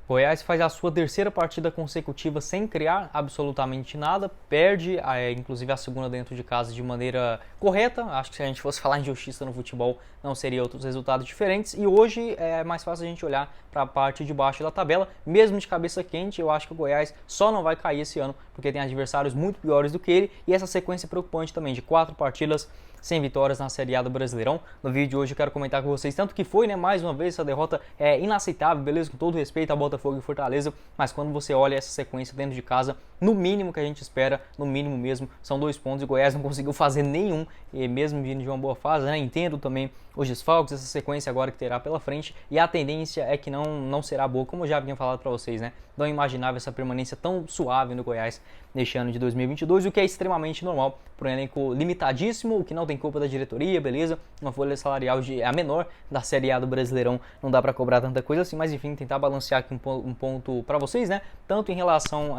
Goiás faz a sua terceira partida consecutiva sem criar absolutamente nada, perde, inclusive a segunda dentro de casa de maneira correta. Acho que se a gente fosse falar em injustiça no futebol, não seria outros resultados diferentes. E hoje é mais fácil a gente olhar para a parte de baixo da tabela, mesmo de cabeça quente. Eu acho que o Goiás só não vai cair esse ano, porque tem adversários muito piores do que ele, e essa sequência preocupante também de 4 partidas sem vitórias na Série A do Brasileirão. No vídeo de hoje eu quero comentar com vocês tanto que foi, mais uma vez, essa derrota é inaceitável, beleza, com todo respeito a Botafogo e Fortaleza, mas quando você olha essa sequência dentro de casa, no mínimo que a gente espera, no mínimo mesmo, são 2 pontos e o Goiás não conseguiu fazer nenhum, e mesmo vindo de uma boa fase, entendo também os desfalques, essa sequência agora que terá pela frente, e a tendência é que não será boa, como eu já havia falado para vocês, não imaginava essa permanência tão suave no Goiás neste ano de 2022, o que é extremamente normal para um elenco limitadíssimo, o que não tem culpa da diretoria, beleza, uma folha salarial a menor da Série A do Brasileirão, não dá para cobrar tanta coisa assim, mas enfim, tentar balancear aqui um ponto para vocês, tanto em relação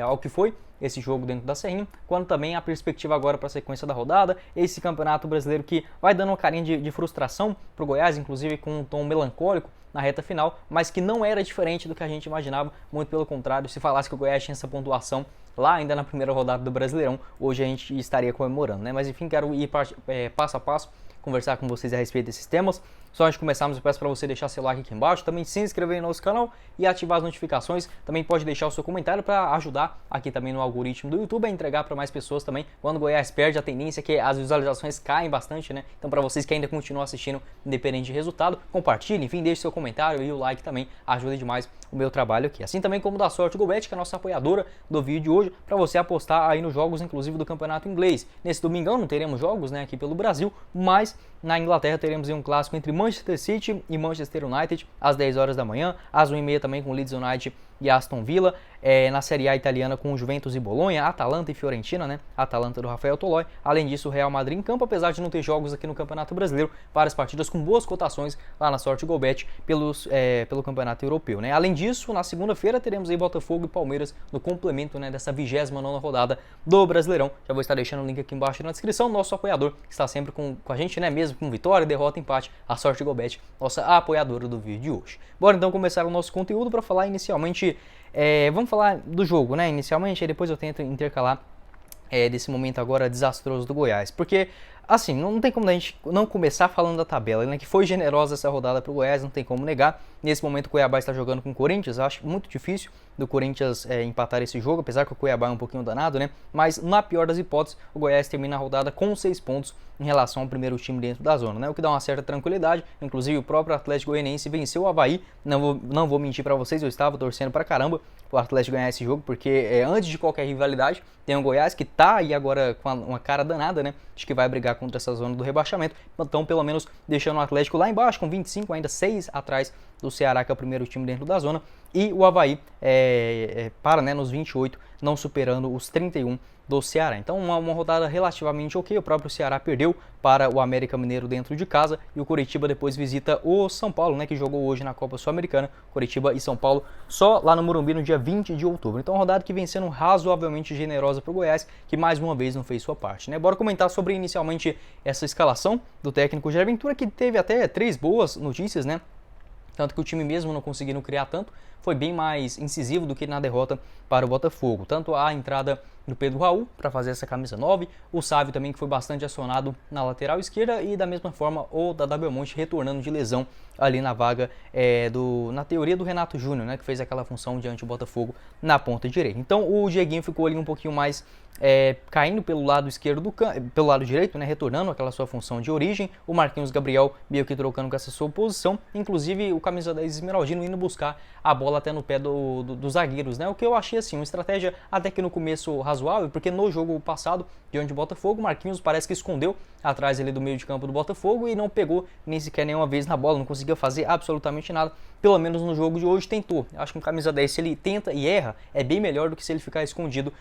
ao que foi esse jogo dentro da Serrinha, quanto também a perspectiva agora para a sequência da rodada, esse campeonato brasileiro que vai dando uma carinha de frustração para o Goiás, inclusive com um tom melancólico na reta final, mas que não era diferente do que a gente imaginava, muito pelo contrário, se falasse que o Goiás tinha essa pontuação lá ainda na primeira rodada do Brasileirão, hoje a gente estaria comemorando, mas enfim, quero ir passo a passo, conversar com vocês a respeito desses temas. Só antes de começarmos, eu peço para você deixar seu like aqui embaixo, também se inscrever no nosso canal e ativar as notificações. Também pode deixar o seu comentário para ajudar aqui também no algoritmo do YouTube a entregar para mais pessoas também. Quando o Goiás perde, a tendência é que as visualizações caem bastante, Então, para vocês que ainda continuam assistindo, independente de resultado, compartilhe, enfim, deixe seu comentário e o like também ajuda demais o meu trabalho aqui. Assim também como da Sorte GoBet, que é a nossa apoiadora do vídeo de hoje, para você apostar aí nos jogos, inclusive do Campeonato Inglês. Nesse domingão não teremos jogos, aqui pelo Brasil, mas na Inglaterra teremos um clássico entre Manchester City e Manchester United às 10 horas da manhã, às 1h30 também com Leeds United e Aston Villa, na Série A italiana com Juventus e Bolonha, Atalanta e Fiorentina, Atalanta do Rafael Tolói. Além disso, o Real Madrid em campo, apesar de não ter jogos aqui no Campeonato Brasileiro, várias partidas com boas cotações lá na Sorte GoBet pelo Campeonato Europeu. Além disso, na segunda-feira teremos aí Botafogo e Palmeiras no complemento dessa 29ª rodada do Brasileirão. Já vou estar deixando o link aqui embaixo na descrição. Nosso apoiador que está sempre com a gente, mesmo com vitória, derrota, empate, a Sorte GoBet, nossa apoiadora do vídeo de hoje. Bora então começar o nosso conteúdo para falar inicialmente. Vamos falar do jogo, inicialmente, e depois eu tento intercalar desse momento agora desastroso do Goiás, porque assim, não tem como a gente não começar falando da tabela, que foi generosa essa rodada para o Goiás, não tem como negar. Nesse momento o Cuiabá está jogando com o Corinthians, acho muito difícil do Corinthians empatar esse jogo, apesar que o Cuiabá é um pouquinho danado, mas na pior das hipóteses, o Goiás termina a rodada com 6 pontos em relação ao primeiro time dentro da zona, o que dá uma certa tranquilidade. Inclusive o próprio Atlético Goianiense venceu o Avaí, não vou mentir para vocês, eu estava torcendo para caramba o Atlético ganhar esse jogo, porque antes de qualquer rivalidade, tem o Goiás que tá aí agora com uma cara danada, de que vai brigar contra essa zona do rebaixamento, então pelo menos deixando o Atlético lá embaixo com 25, ainda 6 atrás do Ceará, que é o primeiro time dentro da zona, e o Avaí para nos 28, não superando os 31 do Ceará. Então uma rodada relativamente ok. O próprio Ceará perdeu para o América Mineiro dentro de casa, e o Coritiba depois visita o São Paulo, que jogou hoje na Copa Sul-Americana. Coritiba e São Paulo só lá no Morumbi no dia 20 de outubro. Então rodada que vem sendo razoavelmente generosa para o Goiás, que mais uma vez não fez sua parte. Bora comentar sobre inicialmente essa escalação do técnico Jair Ventura, que teve até 3 boas notícias, tanto que o time mesmo não conseguindo criar tanto, foi bem mais incisivo do que na derrota para o Botafogo. Tanto a entrada do Pedro Raul para fazer essa camisa 9, o Sávio também, que foi bastante acionado na lateral esquerda, e da mesma forma o Dada Belmonte retornando de lesão ali na vaga na teoria do Renato Júnior, que fez aquela função diante do Botafogo na ponta direita. Então o Dieguinho ficou ali um pouquinho mais caindo pelo lado esquerdo pelo lado direito, retornando aquela sua função de origem. O Marquinhos Gabriel meio que trocando com essa sua posição, inclusive o camisa 10 Esmeraldino indo buscar a bola até no pé dos zagueiros, o que eu achei assim uma estratégia até que no começo razoável, porque no jogo passado diante do Botafogo, o Marquinhos parece que escondeu atrás ali do meio de campo do Botafogo e não pegou nem sequer nenhuma vez na bola, não conseguia fazer absolutamente nada. Pelo menos no jogo de hoje tentou. Acho que um camisa 10, se ele tenta e erra, é bem melhor do que se ele ficar escondido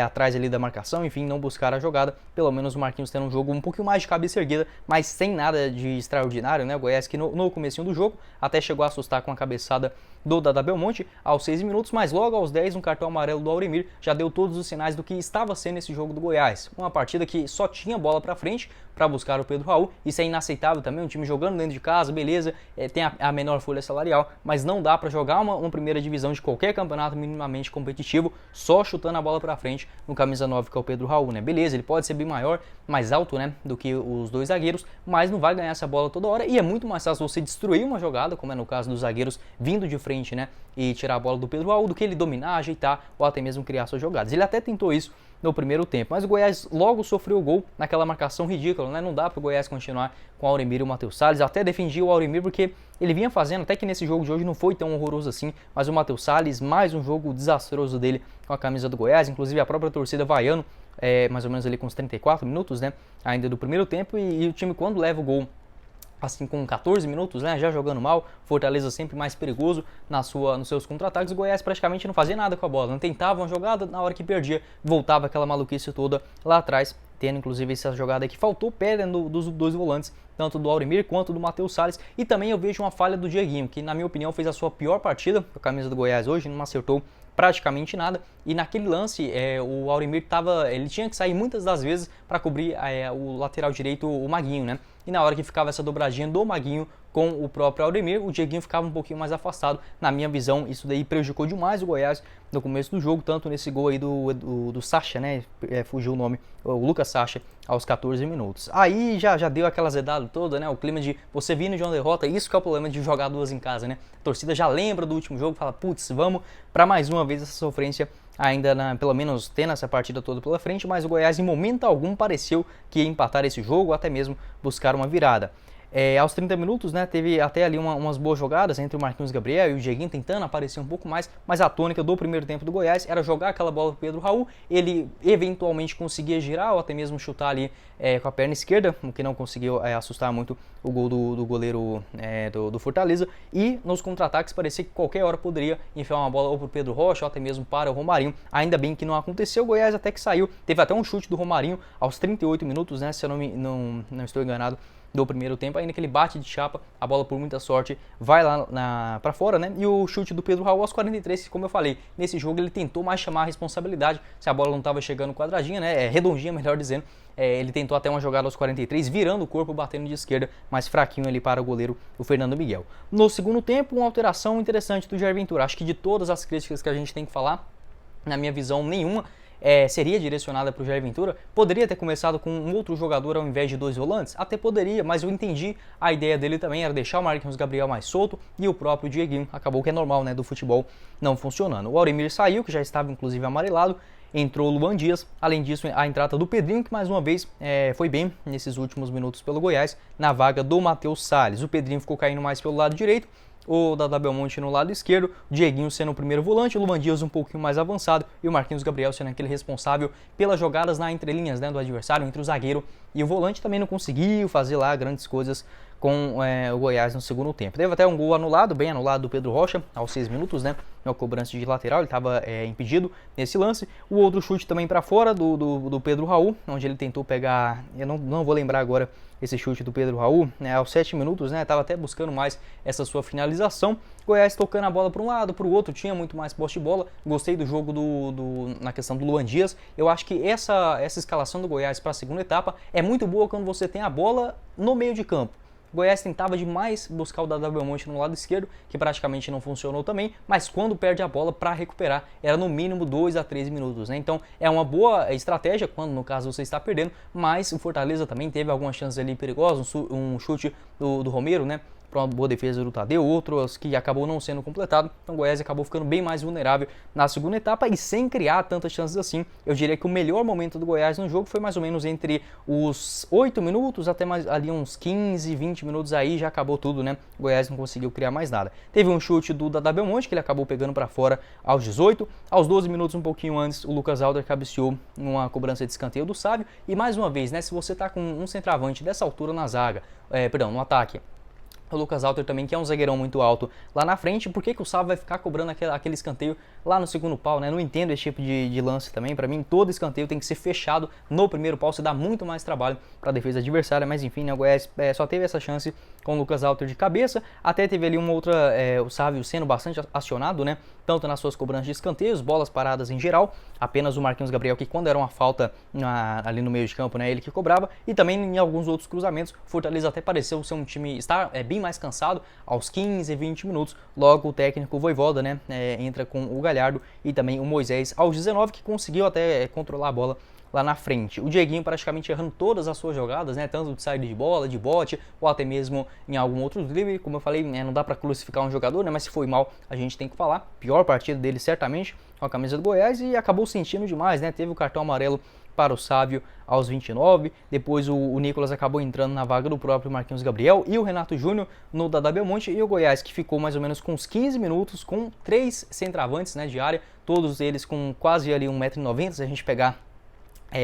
atrás ali da marcação, enfim, não buscar a jogada. Pelo menos o Marquinhos tendo um jogo um pouquinho mais de cabeça erguida, mas sem nada de extraordinário, O Goiás que no comecinho do jogo até chegou a assustar com a cabeçada do Dada Belmonte aos 6 minutos, mas logo aos 10 um cartão amarelo do Auremir já deu todos os sinais do que estava sendo esse jogo do Goiás. Uma partida que só tinha bola para frente para buscar o Pedro Raul. Isso é inaceitável também, um time jogando dentro de casa, beleza, tem a menor folha salarial, legal, mas não dá para jogar uma primeira divisão de qualquer campeonato minimamente competitivo só chutando a bola para frente no camisa 9, que é o Pedro Raul, né? Beleza, ele pode ser bem maior, mais alto, né, do que os dois zagueiros, mas não vai ganhar essa bola toda hora, e é muito mais fácil você destruir uma jogada, como é no caso dos zagueiros vindo de frente, né, e tirar a bola do Pedro Raul, do que ele dominar, ajeitar ou até mesmo criar suas jogadas. Ele até tentou isso no primeiro tempo, mas o Goiás logo sofreu o gol naquela marcação ridícula, né? Não dá para o Goiás continuar com o Auremir e o Matheus Salles. Eu até defendi o Auremir porque ele vinha fazendo, até que nesse jogo de hoje não foi tão horroroso assim, mas o Matheus Salles, mais um jogo desastroso dele com a camisa do Goiás, inclusive a própria torcida vaiando, mais ou menos ali com uns 34 minutos, né, ainda do primeiro tempo, e o time quando leva o gol assim com 14 minutos, né, já jogando mal, Fortaleza sempre mais perigoso nos seus contra-ataques, o Goiás praticamente não fazia nada com a bola, não tentava uma jogada, na hora que perdia, voltava aquela maluquice toda lá atrás, tendo inclusive essa jogada que faltou pé dos dois volantes, tanto do Auremir quanto do Matheus Salles, e também eu vejo uma falha do Dieguinho, que na minha opinião fez a sua pior partida com a camisa do Goiás hoje, não acertou praticamente nada, e naquele lance o Auremir ele tinha que sair muitas das vezes para cobrir o lateral direito, o Maguinho, né? E na hora que ficava essa dobradinha do Maguinho com o próprio Auremir, o Dieguinho ficava um pouquinho mais afastado. Na minha visão, isso daí prejudicou demais o Goiás no começo do jogo, tanto nesse gol aí do Sacha, né? Fugiu o nome, o Lucas Sacha, aos 14 minutos. Aí já deu aquela zedada toda, né? O clima de você vindo de uma derrota, isso que é o problema de jogar duas em casa, né? A torcida já lembra do último jogo, fala, putz, vamos para mais uma vez essa sofrência, ainda pelo menos tendo essa partida toda pela frente, mas o Goiás em momento algum pareceu que ia empatar esse jogo, ou até mesmo buscar uma virada. Aos 30 minutos, né, teve até ali umas boas jogadas entre o Marquinhos Gabriel e o Dieguinho tentando aparecer um pouco mais, mas a tônica do primeiro tempo do Goiás era jogar aquela bola para Pedro Raul, ele eventualmente conseguia girar ou até mesmo chutar ali com a perna esquerda, o que não conseguiu assustar muito o gol do goleiro do Fortaleza, e nos contra-ataques parecia que qualquer hora poderia enfiar uma bola ou para o Pedro Rocha ou até mesmo para o Romarinho, ainda bem que não aconteceu, o Goiás até que saiu, teve até um chute do Romarinho aos 38 minutos, né, se eu não estou enganado, do primeiro tempo, ainda que ele bate de chapa, a bola por muita sorte vai lá para fora, né? E o chute do Pedro Raul aos 43, como eu falei, nesse jogo ele tentou mais chamar a responsabilidade, se a bola não estava chegando quadradinha, né? Redondinha, melhor dizendo, ele tentou até uma jogada aos 43, virando o corpo, batendo de esquerda, mais fraquinho ali para o goleiro, o Fernando Miguel. No segundo tempo, uma alteração interessante do Jair Ventura, acho que de todas as críticas que a gente tem que falar, na minha visão, nenhuma seria direcionada para o Jair Ventura. Poderia ter começado com um outro jogador ao invés de dois volantes? Até poderia, mas eu entendi a ideia dele também, era deixar o Marquinhos Gabriel mais solto e o próprio Dieguinho, acabou que é normal, né, do futebol não funcionando. O Auremir saiu, que já estava inclusive amarelado, entrou o Luan Dias, além disso a entrada do Pedrinho, que mais uma vez foi bem nesses últimos minutos pelo Goiás, na vaga do Matheus Salles. O Pedrinho ficou caindo mais pelo lado direito, o Dada Belmonte no lado esquerdo, o Dieguinho sendo o primeiro volante, o Luan Dias um pouquinho mais avançado e o Marquinhos Gabriel sendo aquele responsável pelas jogadas na entrelinhas, né, do adversário, entre o zagueiro e o volante. Também não conseguiu fazer lá grandes coisas com o Goiás no segundo tempo. Teve até um gol anulado, bem anulado do Pedro Rocha, aos 6 minutos, né, na cobrança de lateral, ele estava impedido nesse lance. O outro chute também para fora do Pedro Raul, onde ele tentou pegar, eu não vou lembrar agora esse chute do Pedro Raul, né, aos 7 minutos, né, estava até buscando mais essa sua finalização. Goiás tocando a bola para um lado, para o outro, tinha muito mais posse de bola. Gostei do jogo na questão do Luan Dias. Eu acho que essa escalação do Goiás para a segunda etapa é muito boa quando você tem a bola no meio de campo. O Goiás tentava demais buscar o Dada Belmonte no lado esquerdo, que praticamente não funcionou também, mas quando perde a bola para recuperar, era no mínimo 2 a 3 minutos, né? Então é uma boa estratégia quando no caso você está perdendo, mas o Fortaleza também teve algumas chances ali perigosas, um chute do Romero, né, para uma boa defesa do Tadeu, outros que acabou não sendo completado, então o Goiás acabou ficando bem mais vulnerável na segunda etapa e sem criar tantas chances assim. Eu diria que o melhor momento do Goiás no jogo foi mais ou menos entre os 8 minutos até mais ali uns 15, 20 minutos, aí já acabou tudo, né? O Goiás não conseguiu criar mais nada. Teve um chute do Dada Belmonte que ele acabou pegando para fora aos 18, aos 12 minutos, um pouquinho antes, o Lucas Alder cabeceou numa cobrança de escanteio do Sábio, e mais uma vez, né, se você tá com um centroavante dessa altura na zaga, no ataque, o Lucas Alter também, que é um zagueirão muito alto lá na frente, por que o Sábio vai ficar cobrando aquele escanteio lá no segundo pau, né? Não entendo esse tipo de lance também. Para mim, todo escanteio tem que ser fechado no primeiro pau, você dá muito mais trabalho para a defesa adversária, mas enfim, né, o Goiás só teve essa chance com o Lucas Alter de cabeça, até teve ali uma outra, o Sábio sendo bastante acionado, né? Tanto nas suas cobranças de escanteios, bolas paradas em geral, apenas o Marquinhos Gabriel, que quando era uma falta ali no meio de campo, né, ele que cobrava, e também em alguns outros cruzamentos. Fortaleza até pareceu ser um time, estar bem bem mais cansado aos 15, 20 minutos. Logo o técnico Vojvoda, né, entra com o Galhardo e também o Moisés aos 19, que conseguiu até controlar a bola lá na frente. O Dieguinho praticamente errando todas as suas jogadas, né, tanto de saída de bola, de bote, ou até mesmo em algum outro drible. Como eu falei, né, não dá para crucificar um jogador, né, mas se foi mal, a gente tem que falar. Pior partida dele certamente com a camisa do Goiás, e acabou sentindo demais, né, teve o cartão amarelo para o Sávio aos 29, depois o Nicolas acabou entrando na vaga do próprio Marquinhos Gabriel e o Renato Júnior no Dadá Belmonte, e o Goiás, que ficou mais ou menos com uns 15 minutos com 3 centroavantes, né, de área, todos eles com quase ali 1,90 m, se a gente pegar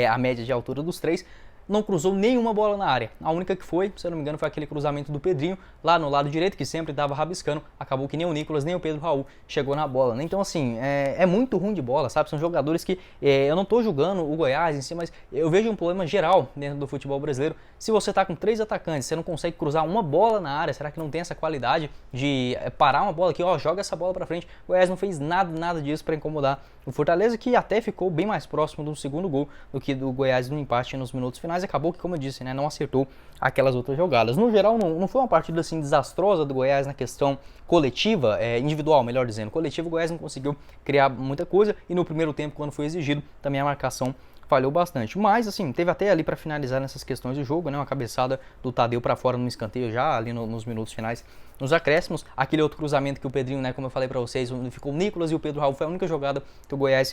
a média de altura dos três, não cruzou nenhuma bola na área. A única que foi, se eu não me engano, foi aquele cruzamento do Pedrinho, lá no lado direito, que sempre estava rabiscando. Acabou que nem o Nicolas, nem o Pedro Raul chegou na bola, né? Então, assim, é muito ruim de bola, sabe? São jogadores que eu não estou julgando o Goiás em si, mas eu vejo um problema geral dentro do futebol brasileiro. Se você está com 3 atacantes, você não consegue cruzar uma bola na área, será que não tem essa qualidade de parar uma bola aqui, ó, joga essa bola para frente? O Goiás não fez nada disso para incomodar o Fortaleza, que até ficou bem mais próximo do segundo gol do que do Goiás no empate nos minutos finais. Acabou que, como eu disse, né, não acertou aquelas outras jogadas. No geral, não foi uma partida assim desastrosa do Goiás na questão coletiva, individual, melhor dizendo. Coletivo, o Goiás não conseguiu criar muita coisa, e no primeiro tempo, quando foi exigido, também a marcação falhou bastante. Mas, assim, teve até ali para finalizar nessas questões do jogo, né, uma cabeçada do Tadeu para fora no escanteio já ali nos minutos finais, nos acréscimos. Aquele outro cruzamento que o Pedrinho, né, como eu falei para vocês, ficou o Nicolas e o Pedro Raul, foi a única jogada que o Goiás...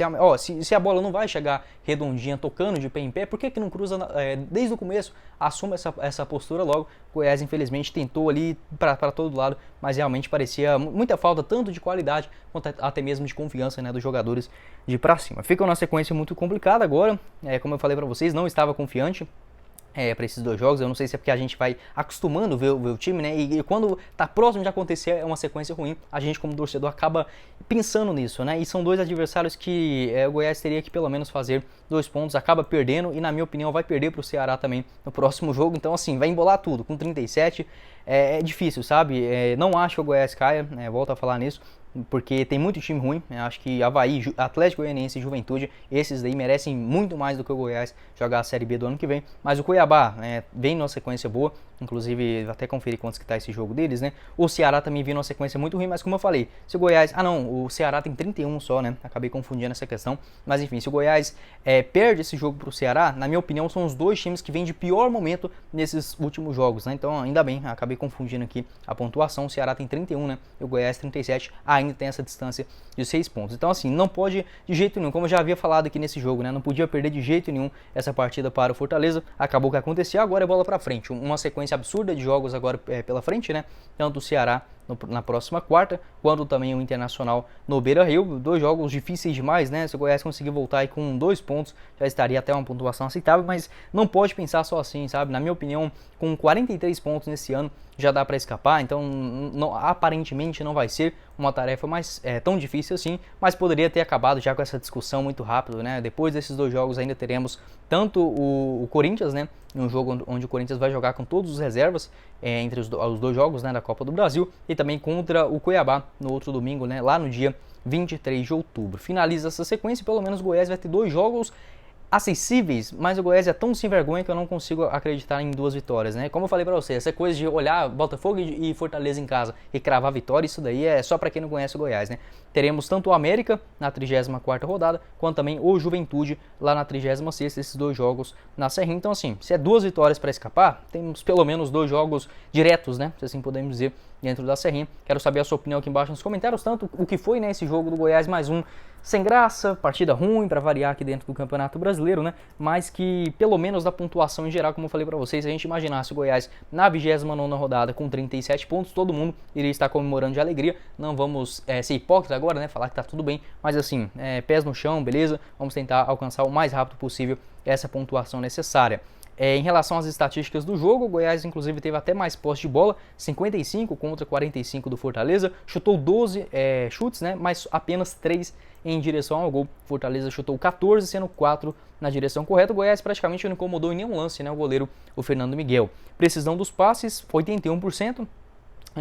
se a bola não vai chegar redondinha, tocando de pé em pé, por que não cruza desde o começo? Assuma essa postura logo. O Goiás, infelizmente, tentou ali para todo lado, mas realmente parecia muita falta, tanto de qualidade quanto até mesmo de confiança, né, dos jogadores de pra cima. Fica uma sequência muito complicada agora, como eu falei para vocês, não estava confiante para esses dois jogos. Eu não sei se é porque a gente vai acostumando ver o time, né? E quando tá próximo de acontecer uma sequência ruim, a gente como torcedor acaba pensando nisso, né? E são dois adversários que o Goiás teria que pelo menos fazer 2 pontos, acaba perdendo, e na minha opinião vai perder pro Ceará também no próximo jogo. Então, assim, vai embolar tudo com 37. É difícil, sabe? Não acho que o Goiás caia, volto a falar nisso, porque tem muito time ruim. Acho que Avaí, Atlético Goianiense e Juventude, esses daí merecem muito mais do que o Goiás jogar a Série B do ano que vem. Mas o Cuiabá vem numa sequência boa, inclusive até conferir quantos que tá esse jogo deles, né? O Ceará também vem numa sequência muito ruim, mas como eu falei, se o Goiás... o Ceará tem 31 só, né? Acabei confundindo essa questão, mas enfim, se o Goiás perde esse jogo pro Ceará, na minha opinião, são os dois times que vêm de pior momento nesses últimos jogos, né? Então, ainda bem, acabei confundindo aqui a pontuação. O Ceará tem 31, né? E o Goiás 37, ainda tem essa distância de 6 pontos. Então, assim, não pode de jeito nenhum, como eu já havia falado aqui nesse jogo, né? Não podia perder de jeito nenhum essa partida para o Fortaleza. Acabou que aconteceu, agora é bola pra frente. Uma sequência absurda de jogos agora pela frente, né? Tanto o Ceará na próxima quarta, quanto também o Internacional no Beira-Rio. 2 jogos difíceis demais, né? Se o Goiás conseguir voltar aí com 2 pontos, já estaria até uma pontuação aceitável, mas não pode pensar só assim, sabe? Na minha opinião, com 43 pontos nesse ano, já dá para escapar. Então, aparentemente não vai ser uma tarefa mais tão difícil assim, mas poderia ter acabado já com essa discussão muito rápido, né? Depois desses 2 jogos ainda teremos tanto o Corinthians, né? Um jogo onde o Corinthians vai jogar com todos os reservas entre os 2 jogos, né, da Copa do Brasil, e também contra o Cuiabá no outro domingo, né, lá no dia 23 de outubro. Finaliza essa sequência e pelo menos o Goiás vai ter 2 jogos acessíveis, mas o Goiás é tão sem vergonha que eu não consigo acreditar em 2 vitórias, né? Como eu falei pra você, essa coisa de olhar Botafogo e Fortaleza em casa e cravar vitória, isso daí é só pra quem não conhece o Goiás, né? Teremos tanto o América na 34ª rodada, quanto também o Juventude lá na 36ª, esses 2 jogos na Serrinha. Então, assim, se é 2 vitórias pra escapar, temos pelo menos 2 jogos diretos, né? Se assim podemos dizer, dentro da Serrinha. Quero saber a sua opinião aqui embaixo nos comentários, tanto o que foi, né, esse jogo do Goiás, mais um sem graça, partida ruim para variar aqui dentro do Campeonato Brasileiro, né? Mas que pelo menos da pontuação em geral, como eu falei para vocês, se a gente imaginasse o Goiás na 29ª rodada com 37 pontos, todo mundo iria estar comemorando de alegria. Não vamos ser hipócritas agora, né? Falar que tá tudo bem, mas assim, pés no chão, beleza? Vamos tentar alcançar o mais rápido possível essa pontuação necessária. Em relação às estatísticas do jogo, o Goiás inclusive teve até mais posse de bola, 55 contra 45 do Fortaleza, chutou 12 chutes, né, mas apenas 3 em direção ao gol. Fortaleza chutou 14, sendo 4 na direção correta. O Goiás praticamente não incomodou em nenhum lance, né, o goleiro, o Fernando Miguel. Precisão dos passes, 81%.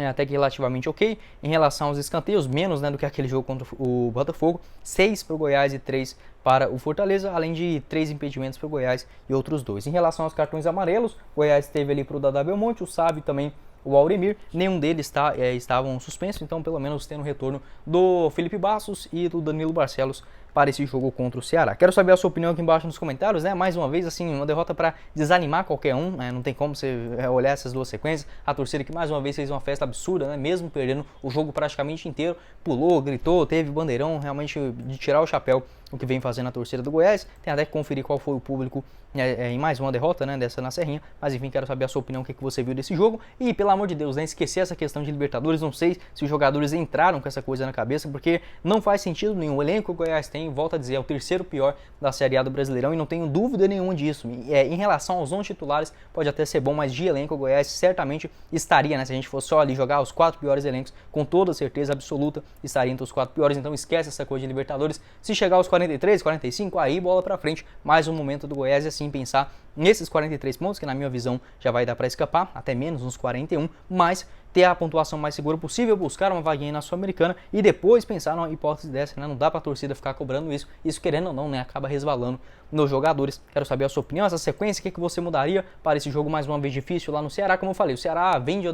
Até que relativamente ok. Em relação aos escanteios, menos, né, do que aquele jogo contra o Botafogo, 6 para o Goiás e 3 para o Fortaleza, além de 3 impedimentos para o Goiás e outros 2. Em relação aos cartões amarelos, o Goiás teve ali para o Dadá Belmonte, o Sávio também o Auremir, nenhum deles estavam suspensos, então pelo menos tendo o retorno do Felipe Bastos e do Danilo Barcelos para esse jogo contra o Ceará. Quero saber a sua opinião aqui embaixo nos comentários, né? Mais uma vez, assim, uma derrota para desanimar qualquer um, né? Não tem como você olhar essas duas sequências. A torcida que mais uma vez fez uma festa absurda, né? Mesmo perdendo o jogo praticamente inteiro, pulou, gritou, teve bandeirão, realmente de tirar o chapéu o que vem fazendo a torcida do Goiás. Tem até que conferir qual foi o público em mais uma derrota, né, dessa na Serrinha, mas enfim, quero saber a sua opinião, o que você viu desse jogo, e pelo amor de Deus, né, esquecer essa questão de Libertadores, não sei se os jogadores entraram com essa coisa na cabeça, porque não faz sentido nenhum, o elenco que o Goiás tem, volto a dizer, é o terceiro pior da Série A do Brasileirão, e não tenho dúvida nenhuma disso, em relação aos 11 titulares, pode até ser bom, mas de elenco o Goiás certamente estaria, né, se a gente fosse só ali jogar os 4 piores elencos, com toda certeza absoluta, estaria entre os 4 piores, então esquece essa coisa de Libertadores, se chegar aos 43, 45, aí bola pra frente, mais um momento do Goiás, e assim pensar nesses 43 pontos, que na minha visão já vai dar para escapar, até menos, uns 41, mas ter a pontuação mais segura possível, buscar uma vaguinha na Sul-Americana e depois pensar numa hipótese dessa, né? Não dá para a torcida ficar cobrando isso querendo ou não, né? Acaba resvalando nos jogadores. Quero saber a sua opinião, essa sequência, o que você mudaria para esse jogo mais uma vez difícil lá no Ceará? Como eu falei, o Ceará vem de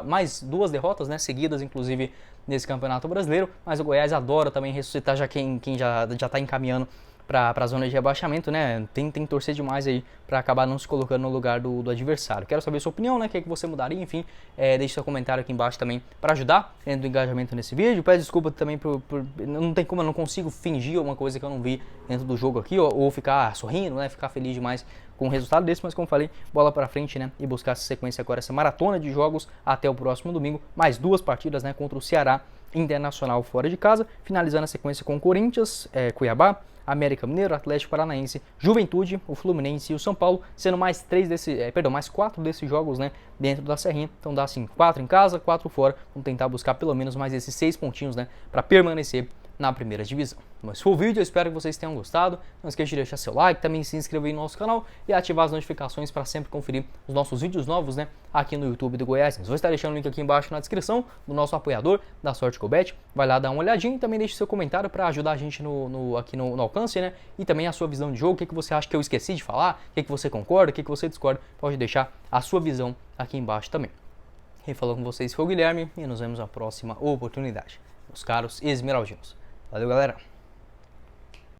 mais 2 derrotas, né? Seguidas, inclusive, nesse Campeonato Brasileiro, mas o Goiás adora também ressuscitar já quem já está encaminhando para a zona de rebaixamento, né? Tem que torcer demais aí para acabar não se colocando no lugar do adversário. Quero saber a sua opinião, né? O que é que você mudaria, enfim, deixe seu comentário aqui embaixo também para ajudar dentro do engajamento nesse vídeo. Peço desculpa também não tem como, eu não consigo fingir alguma coisa que eu não vi dentro do jogo aqui, ou ficar sorrindo, né? Ficar feliz demais com um resultado desse, mas como falei, bola para frente, né? E buscar essa sequência agora, essa maratona de jogos até o próximo domingo, mais 2 partidas, né? Contra o Ceará Internacional fora de casa, finalizando a sequência com o Corinthians, Cuiabá, América Mineiro, Atlético Paranaense, Juventude, o Fluminense e o São Paulo, sendo mais 4 desses jogos, né, dentro da Serrinha. Então dá assim, 4 em casa, 4 fora. Vamos tentar buscar pelo menos mais esses 6 pontinhos, né, para permanecer na primeira divisão. Mas foi o vídeo, eu espero que vocês tenham gostado. Não esqueça de deixar seu like, também se inscrever no nosso canal e ativar as notificações para sempre conferir os nossos vídeos novos, né, aqui no YouTube do Goiás. Vou estar deixando o link aqui embaixo na descrição do nosso apoiador da Sorte Cobet. Vai lá dar uma olhadinha e também deixe seu comentário para ajudar a gente aqui no alcance, né, e também a sua visão de jogo, o que você acha que eu esqueci de falar, o que você concorda, o que você discorda, pode deixar a sua visão aqui embaixo também. Quem falou com vocês foi o Guilherme e nos vemos na próxima oportunidade. Meus caros esmeraldinos. Valeu, galera!